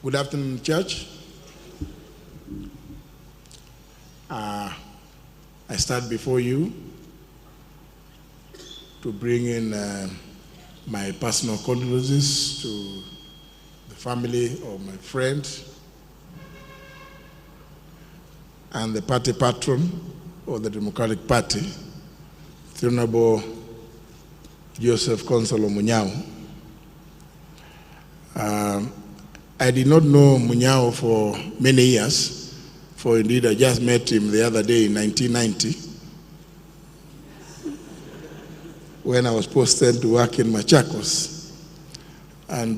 Good afternoon, Church. I stand before you to bring in my personal condolences to the family of my friend and the party patron of the Democratic Party, Honorable Joseph Konzolo Munyao. I did not know Munyao for many years, for indeed I just met him the other day in 1990 when I was posted to work in Machakos. And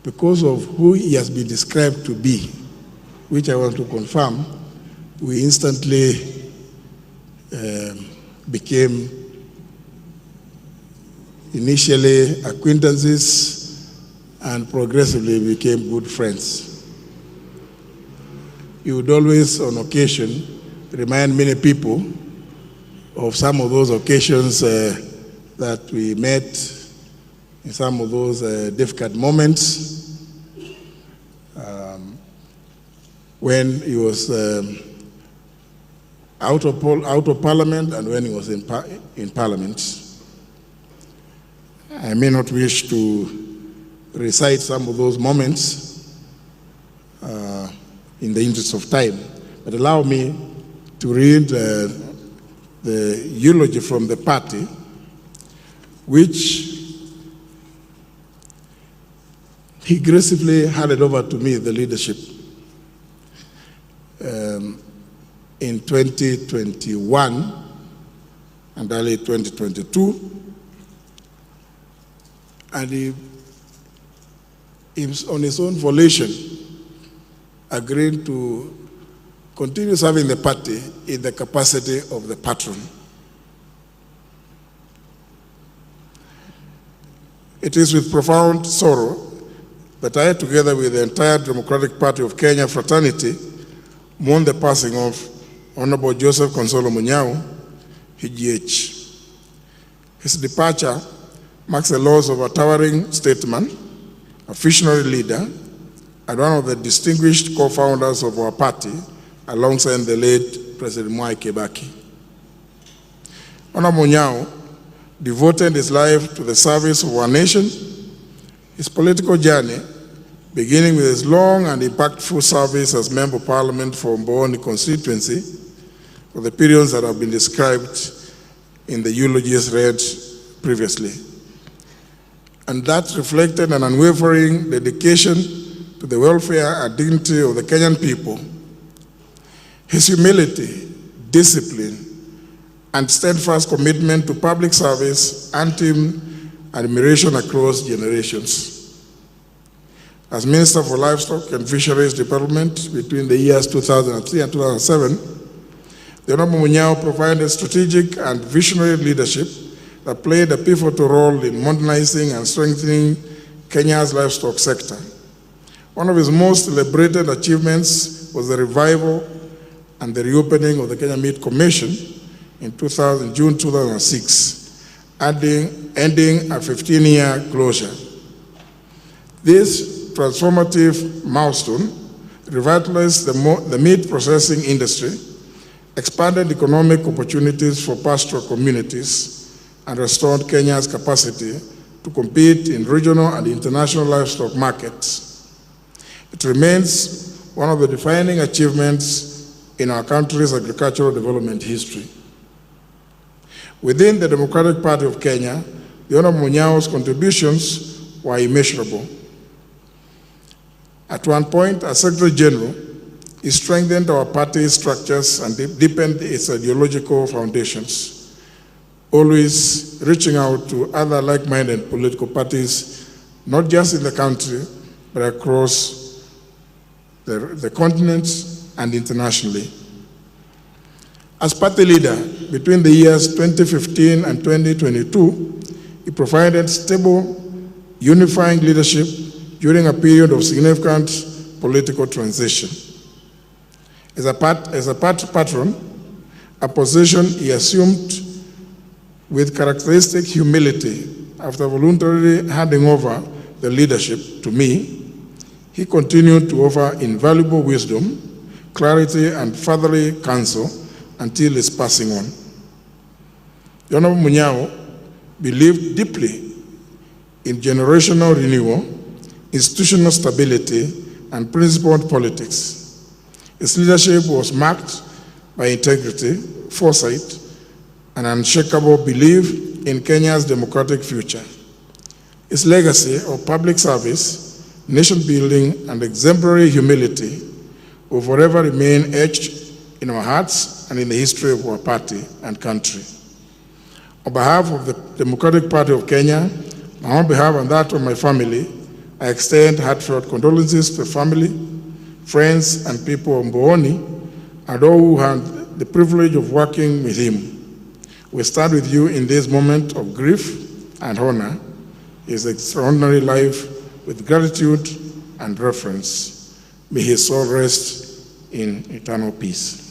because of who he has been described to be, which I want to confirm, we instantly became initially acquaintances and progressively became good friends. He would always, on occasion, remind many people of some of those occasions that we met in some of those difficult moments when he was out of parliament and when he was in parliament. I may not wish to recite some of those moments in the interest of time, but allow me to read the eulogy from the party, which he gracefully handed over to me, the leadership, in 2021 and early 2022. And he, on his own volition, agreed to continue serving the party in the capacity of the patron. It is with profound sorrow that I, together with the entire Democratic Party of Kenya fraternity, mourn the passing of Honorable Joseph Konzolo Munyao, PGH. His departure marks the loss of a towering statesman, a visionary leader, and one of the distinguished co-founders of our party, alongside the late President Kibaki. Honorable Munyao devoted his life to the service of our nation. His political journey, beginning with his long and impactful service as Member of Parliament for Mboni constituency, for the periods that have been described in the eulogies read previously. And that reflected an unwavering dedication to the welfare and dignity of the Kenyan people. His humility, discipline, and steadfast commitment to public service earned him admiration across generations. As Minister for Livestock and Fisheries Development between the years 2003 and 2007, the Honorable Munyao provided strategic and visionary leadership that played a pivotal role in modernizing and strengthening Kenya's livestock sector. One of his most celebrated achievements was the revival and the reopening of the Kenya Meat Commission in June 2006, ending a 15-year closure. This transformative milestone revitalized the meat processing industry, expanded economic opportunities for pastoral communities, and restored Kenya's capacity to compete in regional and international livestock markets. It remains one of the defining achievements in our country's agricultural development history. Within the Democratic Party of Kenya, the Honorable Munyao's contributions were immeasurable. At one point, as Secretary General, he strengthened our party's structures and deepened its ideological foundations, always reaching out to other like-minded political parties, not just in the country, but across the continent and internationally. As party leader, between the years 2015 and 2022, he provided stable, unifying leadership during a period of significant political transition. As a party patron, a position he assumed with characteristic humility after voluntarily handing over the leadership to me, He continued to offer invaluable wisdom, clarity, and fatherly counsel until his passing on. The Honorable Munyao believed deeply in generational renewal, institutional stability, and principled politics. His leadership was marked by integrity, foresight, and unshakable belief in Kenya's democratic future. His legacy of public service, nation building, and exemplary humility will forever remain etched in our hearts and in the history of our party and country. On behalf of the Democratic Party of Kenya, on behalf and that of my family, I extend heartfelt condolences to the family, friends, and people of Mbooni, and all who had the privilege of working with him. We stand with you in this moment of grief and honor his extraordinary life with gratitude and reverence. May his soul rest in eternal peace.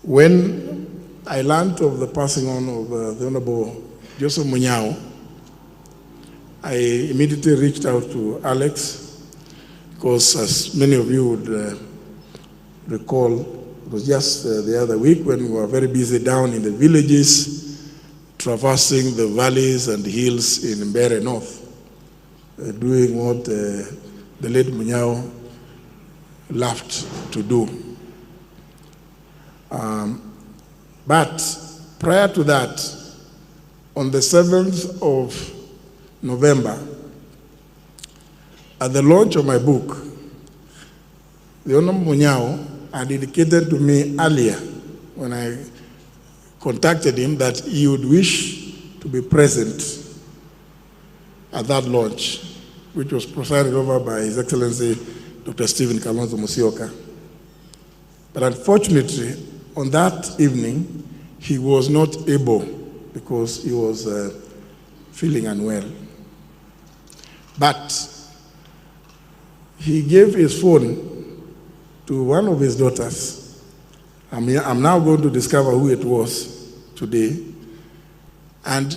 When I learned of the passing on of the Honorable Joseph Munyao, I immediately reached out to Alex, because as many of you would recall, it was just the other week when we were very busy down in the villages, traversing the valleys and hills in Mbeere North, doing what the late Munyao loved to do. But prior to that, on the 7th of November, at the launch of my book, the Honorable Munyao had indicated to me earlier when I contacted him that he would wish to be present at that launch, which was presided over by His Excellency Dr. Stephen Kalonzo Musyoka. But unfortunately, on that evening, he was not able because he was feeling unwell. But he gave his phone to one of his daughters. I'm now going to discover who it was today, and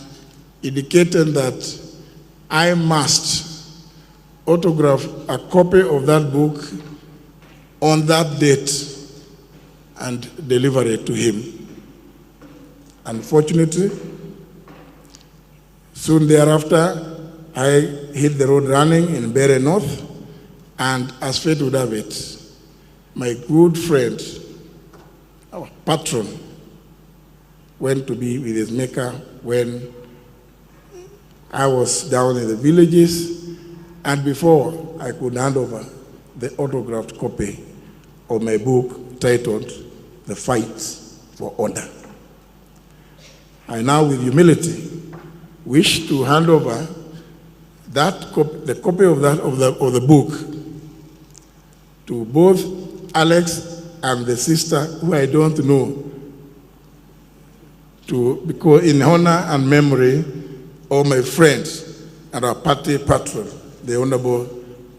indicated that I must autograph a copy of that book on that date and deliver it to him. Unfortunately, soon thereafter, I hit the road running in Mbeere North, and as fate would have it, my good friend, our patron, went to be with his maker when I was down in the villages, and before I could hand over the autographed copy of my book titled The Fight for Honor. I now, with humility, wish to hand over the copy of the book to both Alex and the sister, who I don't know, because in honor and memory of my friend and our party patron, the Honorable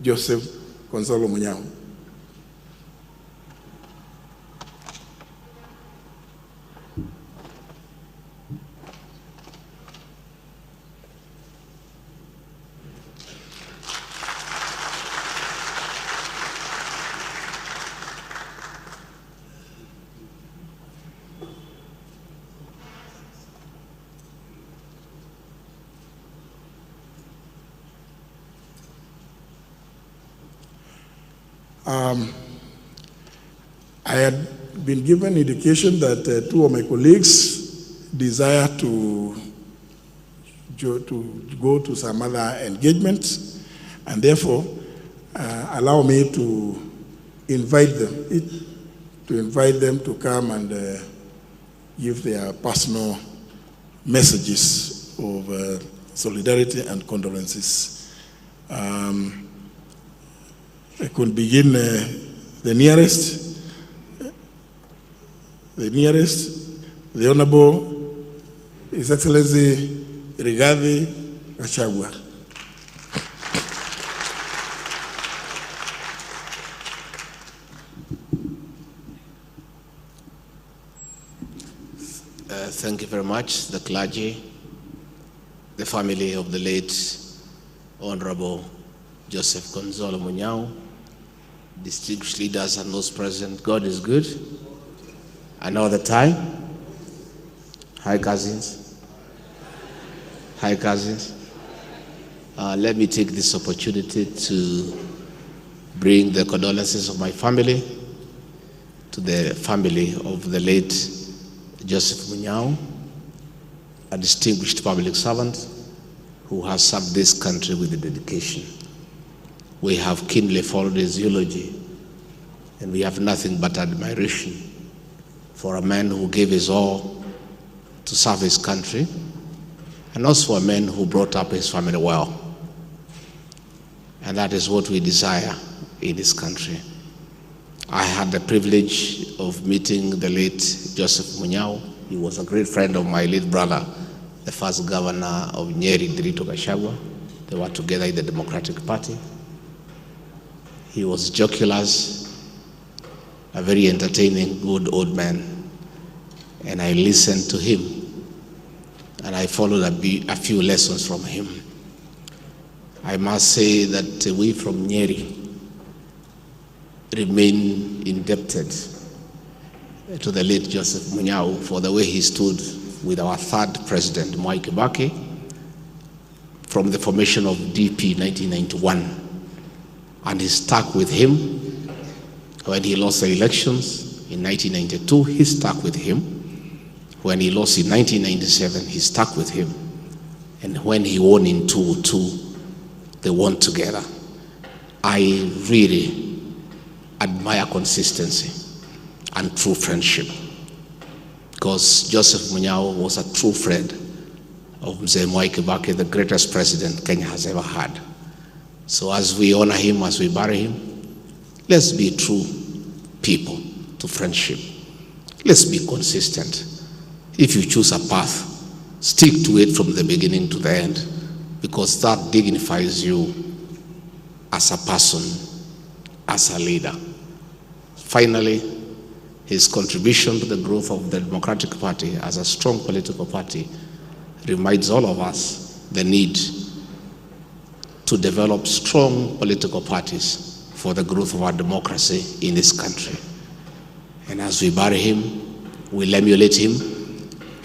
Joseph Konzolo Munyao. I had been given indication that two of my colleagues desire to go to some other engagements, and therefore allow me to invite them to come and give their personal messages of solidarity and condolences. I could begin the nearest, the Honorable His Excellency Gachagua. Thank you very much, the clergy, the family of the late Honorable Joseph Konzolo Munyao, distinguished leaders and those present. God is good, and all the time. Hi, cousins. Hi, cousins. Let me take this opportunity to bring the condolences of my family to the family of the late Joseph Munyao, a distinguished public servant who has served this country with dedication. We have keenly followed his eulogy, and we have nothing but admiration for a man who gave his all to serve his country, and also a man who brought up his family well. And that is what we desire in this country. I had the privilege of meeting the late Joseph Munyao. He was a great friend of my late brother, the first governor of Nyeri, Gachagua. They were together in the Democratic Party. He was jocular, a very entertaining, good old man. And I listened to him, and I followed a few lessons from him. I must say that we from Nyeri remain indebted to the late Joseph Munyao for the way he stood with our third president, Kibaki, from the formation of DP 1991. And he stuck with him. When he lost the elections in 1992, he stuck with him. When he lost in 1997, he stuck with him. And when he won in 2002, they won together. I really admire consistency and true friendship, because Joseph Munyao was a true friend of Mzee Mwai Kibaki, the greatest president Kenya has ever had. So as we honor him, as we bury him, let's be true people to friendship. Let's be consistent. If you choose a path, stick to it from the beginning to the end, because that dignifies you as a person, as a leader. Finally, his contribution to the growth of the Democratic Party as a strong political party reminds all of us the need to develop strong political parties for the growth of our democracy in this country. And as we bury him, we'll emulate him,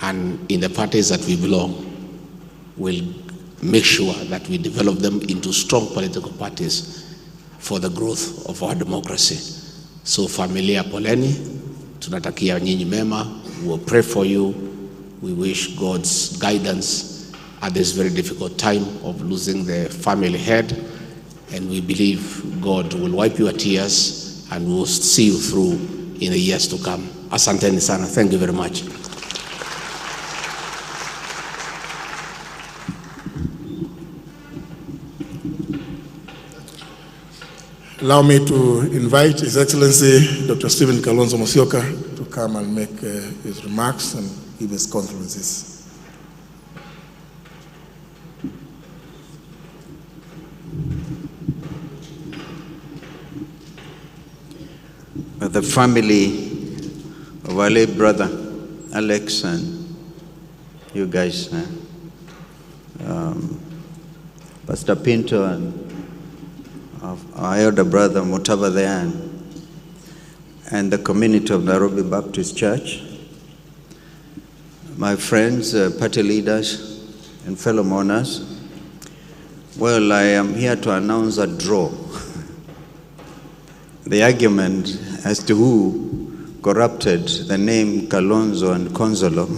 and in the parties that we belong, we'll make sure that we develop them into strong political parties for the growth of our democracy. So familia poleni, tunatakia nyinyi mema, we'll pray for you. We wish God's guidance at this very difficult time of losing the family head, and we believe God will wipe your tears and will see you through in the years to come. Asanteni sana. Thank you very much. Allow me to invite His Excellency Dr. Stephen Kalonzo Musyoka to come and make his remarks and give his condolences. The family of our late brother Alex and you guys, Pastor Pinto and our elder brother Mutava there, and the community of Nairobi Baptist Church, my friends, party leaders, and fellow mourners. Well, I am here to announce a draw. The argument as to who corrupted the name Kalonzo and Konzollo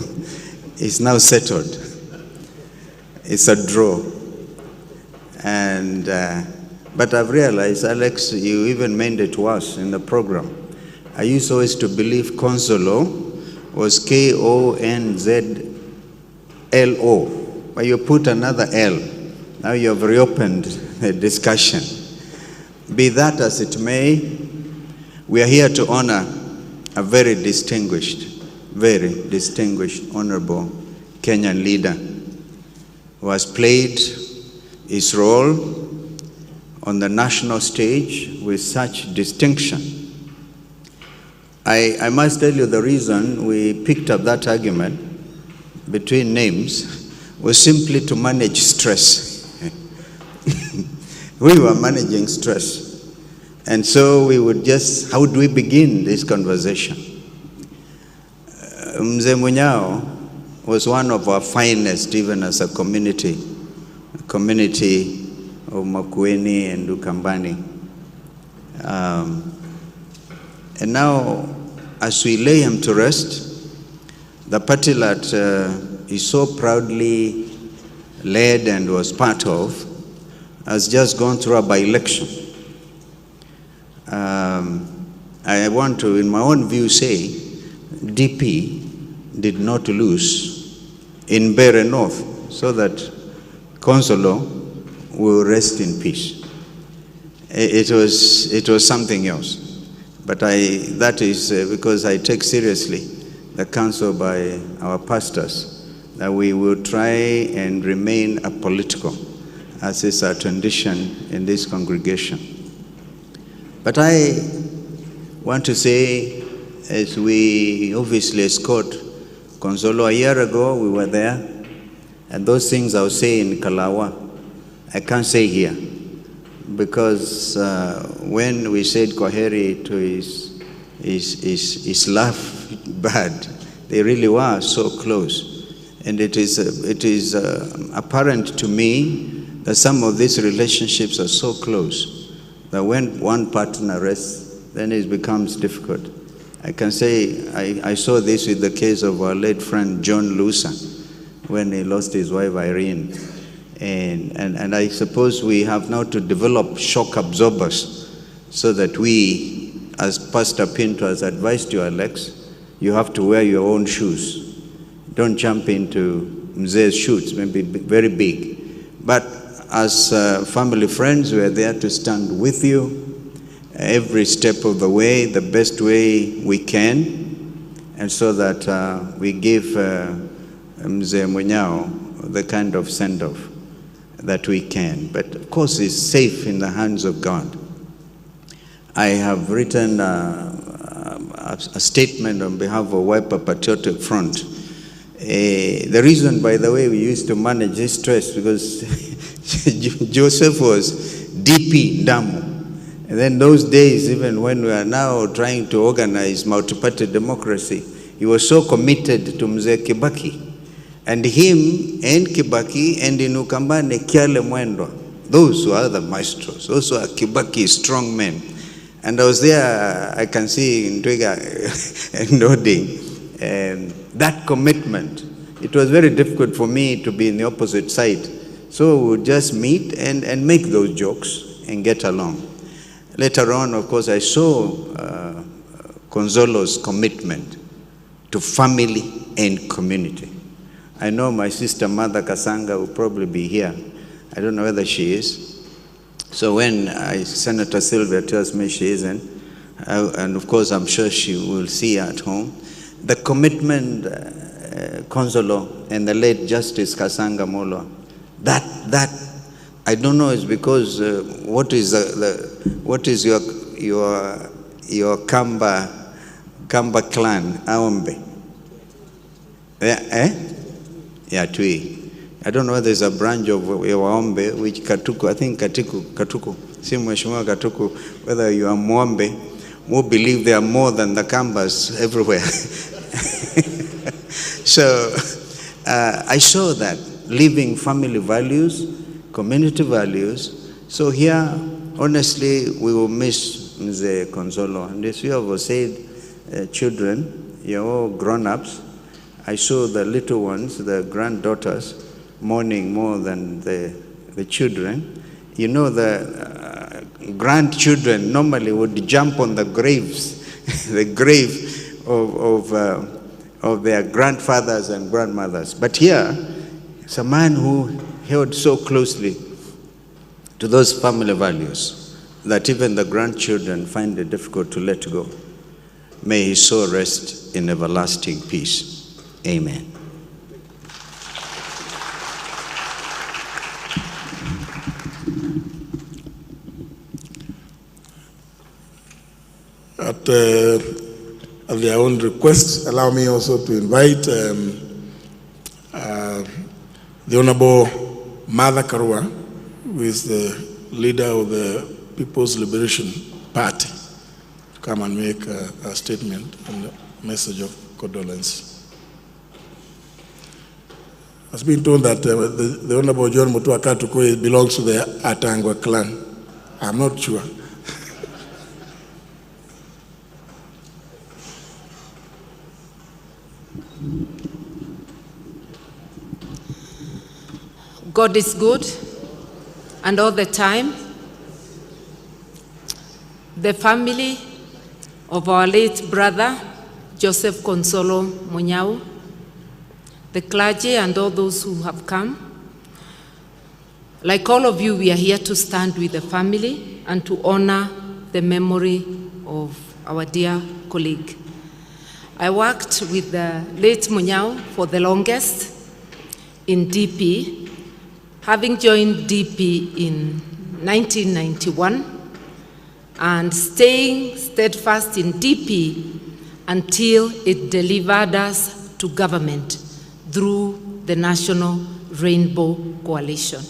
is now settled. It's a draw. And but I've realized, Alex, you even made it to us in the program. I used always to believe Konzollo was Konzlo, but you put another L. Now you have reopened the discussion. Be that as it may, we are here to honor a very distinguished, honorable Kenyan leader who has played his role on the national stage with such distinction. I must tell you the reason we picked up that argument between names was simply to manage stress. We were managing stress. And so we would just, how do we begin this conversation? Mzee Munyao was one of our finest, even as a community of Makueni and Ukambani. And now, as we lay him to rest, the party that he so proudly led and was part of has just gone through a by-election. I want to, in my own view, say DP did not lose in Bere North, so that Konzollo will rest in peace. It was something else. But that is because I take seriously the counsel by our pastors that we will try and remain apolitical, as is our tradition in this congregation. But I want to say, as we obviously escort Konzollo, a year ago we were there, and those things I'll say in Karua, I can't say here, because when we said Kwaheri to his laugh bad, they really were so close. And it is apparent to me that some of these relationships are so close that when one partner rests, then it becomes difficult. I can say I saw this with the case of our late friend John Lusa when he lost his wife Irene. And I suppose we have now to develop shock absorbers so that we, as Pastor Pinto has advised you, Alex, you have to wear your own shoes. Don't jump into Mzee's shoes, maybe very big. But as family friends, we are there to stand with you every step of the way, the best way we can, and so that we give Mzee Munyao the kind of send-off that we can. But of course, it's safe in the hands of God. I have written a statement on behalf of Wiper Patriotic Front. The reason, by the way, we used to manage this stress because Joseph was DP Ndamu. And then those days, even when we are now trying to organize multi-party democracy, he was so committed to Mzee Kibaki. And him and Kibaki and Inukambane Kiale Mwendwa, those were the maestros, those were Kibaki strong men. And I was there, I can see in Twiga nodding. That commitment, it was very difficult for me to be in the opposite side. So we would just meet and make those jokes and get along. Later on, of course, I saw Konzolo's commitment to family and community. I know my sister Mother Kasanga will probably be here. I don't know whether she is. So when Senator Sylvia tells me she isn't, and of course I'm sure she will see at home, the commitment Konzollo and the late Justice Kasanga Molo, that I don't know, is because what is your Kamba clan, Aombe? Yeah, Tui. I don't know whether there's a branch of Waombe, which Katuku, I think Katuku, Simweshima Katuku, whether you are Mwombe, who believe there are more than the Kambas everywhere. So I saw that, living family values, community values. So here, honestly, we will miss Mzee Konzollo. And as you have said, children, you're all grown-ups. I saw the little ones, the granddaughters, mourning more than the children. You know, the grandchildren normally would jump on the graves, the grave of their grandfathers and grandmothers. But here, it's a man who held so closely to those family values that even the grandchildren find it difficult to let go. May his soul rest in everlasting peace. Amen. At their own request, allow me also to invite the Honorable Mother Karua, who is the leader of the People's Liberation Party, to come and make a statement and a message of condolence. It's been told that the Honorable John Mutua Katukwe belongs to the Atangwa clan. I'm not sure. God is good, and all the time. The family of our late brother, Joseph Konzolo Munyao, the clergy and all those who have come. Like all of you, we are here to stand with the family and to honor the memory of our dear colleague. I worked with the late Munyao for the longest in DP, having joined DP in 1991 and staying steadfast in DP until it delivered us to government through the National Rainbow Coalition.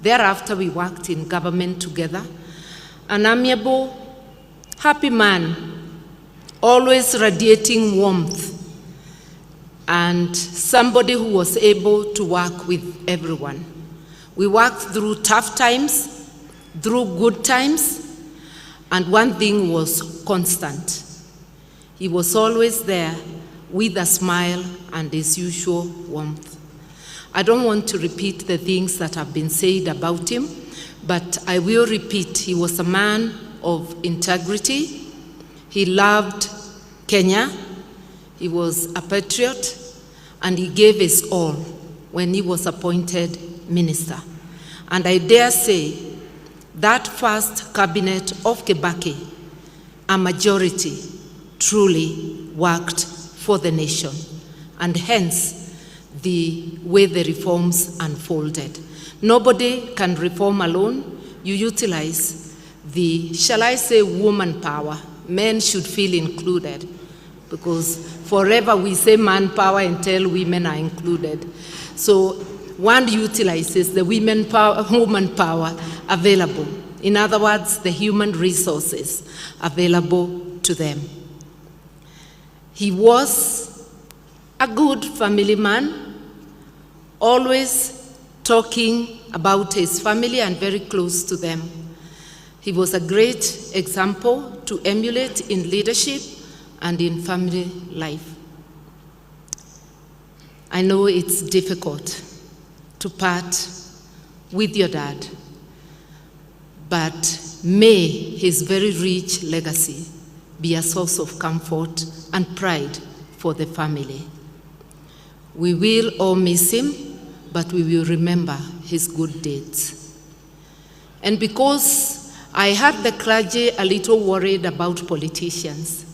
Thereafter, we worked in government together. An amiable, happy man, always radiating warmth, and somebody who was able to work with everyone. We worked through tough times, through good times, and one thing was constant. He was always there with a smile and his usual warmth. I don't want to repeat the things that have been said about him, but I will repeat, he was a man of integrity. He loved Kenya. He was a patriot, and he gave his all when he was appointed minister. And I dare say that first cabinet of Kibaki, a majority truly worked for the nation, and hence the way the reforms unfolded. Nobody can reform alone. You utilize the, shall I say, woman power. Men should feel included, because forever we say manpower until women are included. So one utilizes the woman power available. In other words, the human resources available to them. He was a good family man, always talking about his family and very close to them. He was a great example to emulate in leadership and in family life. I know it's difficult to part with your dad, but may his very rich legacy be a source of comfort and pride for the family. We will all miss him, but we will remember his good deeds. And because I had the clergy a little worried about politicians,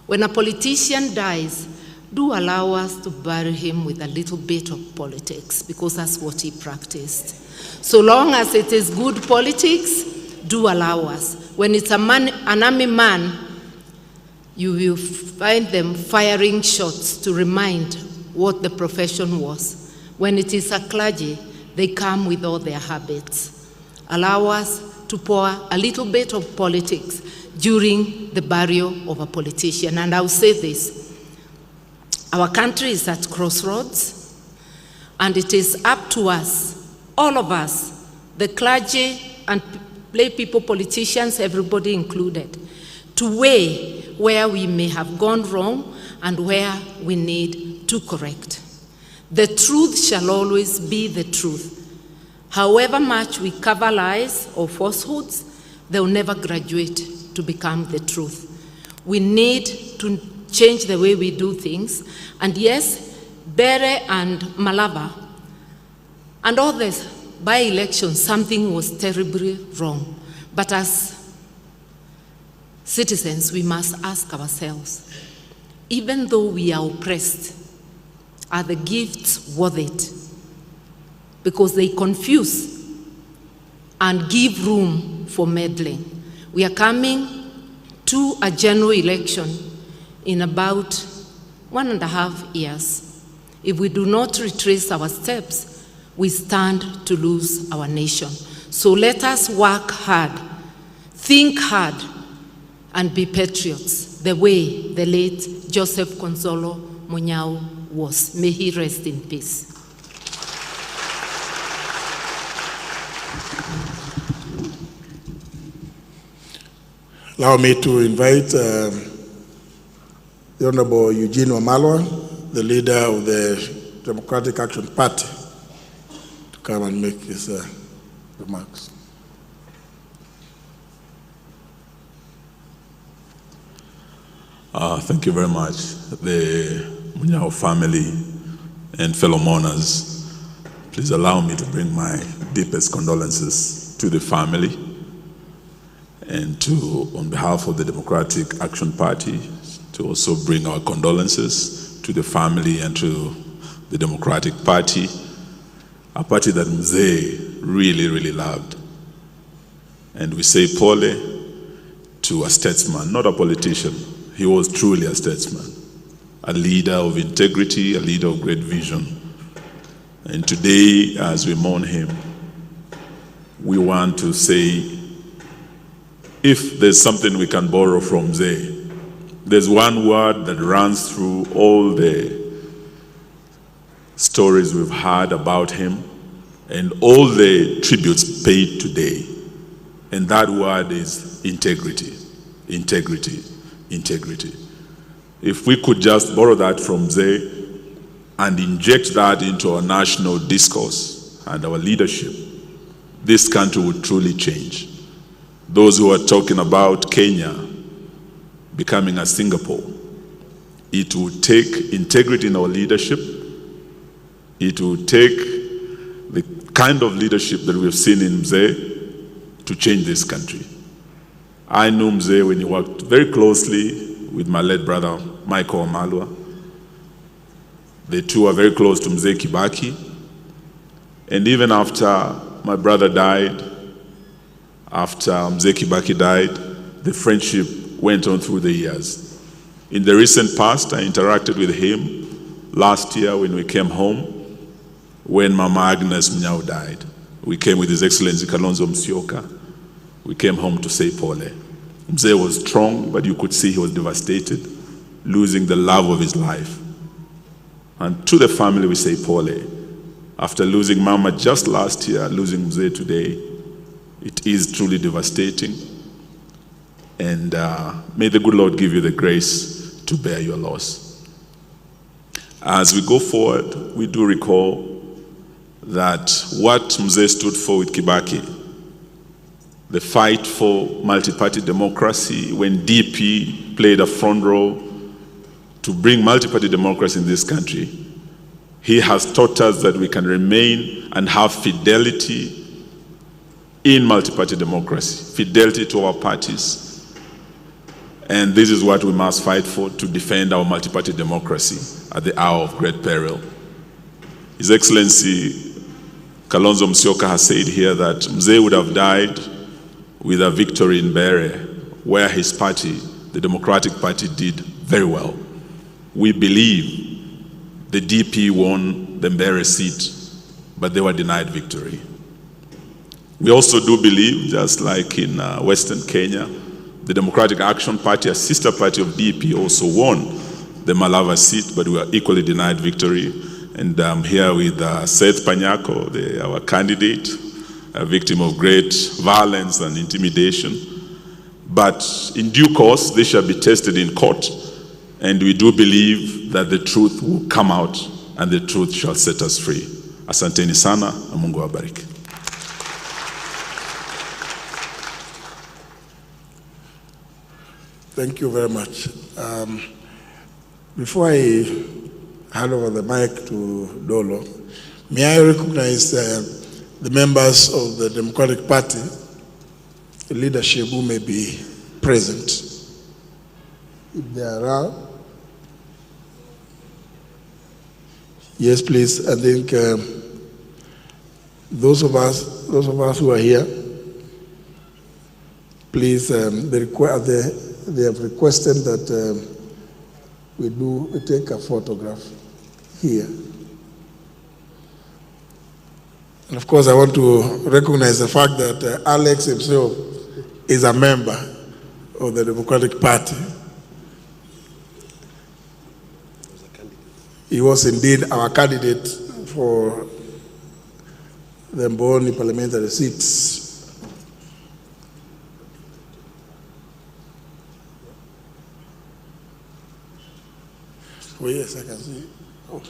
when a politician dies, do allow us to bury him with a little bit of politics, because that's what he practiced. So long as it is good politics, do allow us. When it's an army man, you will find them firing shots to remind what the profession was. When it is a clergy, they come with all their habits. Allow us to pour a little bit of politics during the burial of a politician. And I'll say this, our country is at crossroads, and it is up to us, all of us, the clergy and lay people, politicians, everybody included, to weigh where we may have gone wrong and where we need to correct. The truth shall always be the truth. However much we cover lies or falsehoods, they'll never graduate to become the truth. We need to change the way we do things. And yes, Bere and Malava and all this by-elections, something was terribly wrong. But as citizens, we must ask ourselves, even though we are oppressed, are the gifts worth it? Because they confuse and give room for meddling. We are coming to a general election in about 1.5 years. If we do not retrace our steps, we stand to lose our nation. So let us work hard, think hard, and be patriots, the way the late Joseph Konzolo Munyao was. May he rest in peace. Allow me to invite the Honorable Eugene Wamalwa, the leader of the Democratic Action Party, to come and make his remarks. Thank you very much, the Munyao family and fellow mourners. Please allow me to bring my deepest condolences to the family and to, on behalf of the Democratic Action Party, to also bring our condolences to the family and to the Democratic Party, a party that Mzee really, really loved. And we say pole to a statesman, not a politician. He was truly a statesman, a leader of integrity, a leader of great vision. And today, as we mourn him, we want to say, if there's something we can borrow from Mzee, there's one word that runs through all the stories we've heard about him and all the tributes paid today. And that word is integrity, integrity, integrity. If we could just borrow that from Mzee and inject that into our national discourse and our leadership, this country would truly change. Those who are talking about Kenya becoming a Singapore, it will take integrity in our leadership. It will take the kind of leadership that we've seen in Mzee to change this country. I knew Mzee when he worked very closely with my late brother, Michael Wamalwa. The two are very close to Mzee Kibaki. And even after my brother died, after Mzee Kibaki died, the friendship went on through the years. In the recent past, I interacted with him last year when we came home, when Mama Agnes Munyao died. We came with His Excellency Kalonzo Musyoka. We came home to say pole. Mzee was strong, but you could see he was devastated, losing the love of his life. And to the family, we say pole. After losing Mama just last year, losing Mzee today, it is truly devastating. And may the good Lord give you the grace to bear your loss. As we go forward, we do recall that what Mzee stood for with Kibaki, the fight for multi-party democracy, when DP played a front role to bring multi-party democracy in this country, he has taught us that we can remain and have fidelity in multi-party democracy, fidelity to our parties. And this is what we must fight for, to defend our multi-party democracy at the hour of great peril. His Excellency Kalonzo Musyoka has said here that Mzee would have died with a victory in Bere, where his party, the Democratic Party, did very well. We believe the DP won the Bere seat, but they were denied victory. We also do believe, just like in Western Kenya, the Democratic Action Party, a sister party of DP, also won the Malava seat, but we were equally denied victory. And I'm here with Seth Panyako, our candidate, a victim of great violence and intimidation. But in due course, they shall be tested in court. And we do believe that the truth will come out and the truth shall set us free. Asanteni sana, na Mungu awabariki. Thank you very much. Before I hand over the mic to Dolo, may I recognize the members of the Democratic Party, the leadership who may be present. If they are around. Yes, please. I think those of us who are here, please, they have requested that we take a photograph here. And of course, I want to recognize the fact that Alex himself is a member of the Democratic Party. He was indeed our candidate for the Mboni parliamentary seats. Oh yes, I can see. Oh.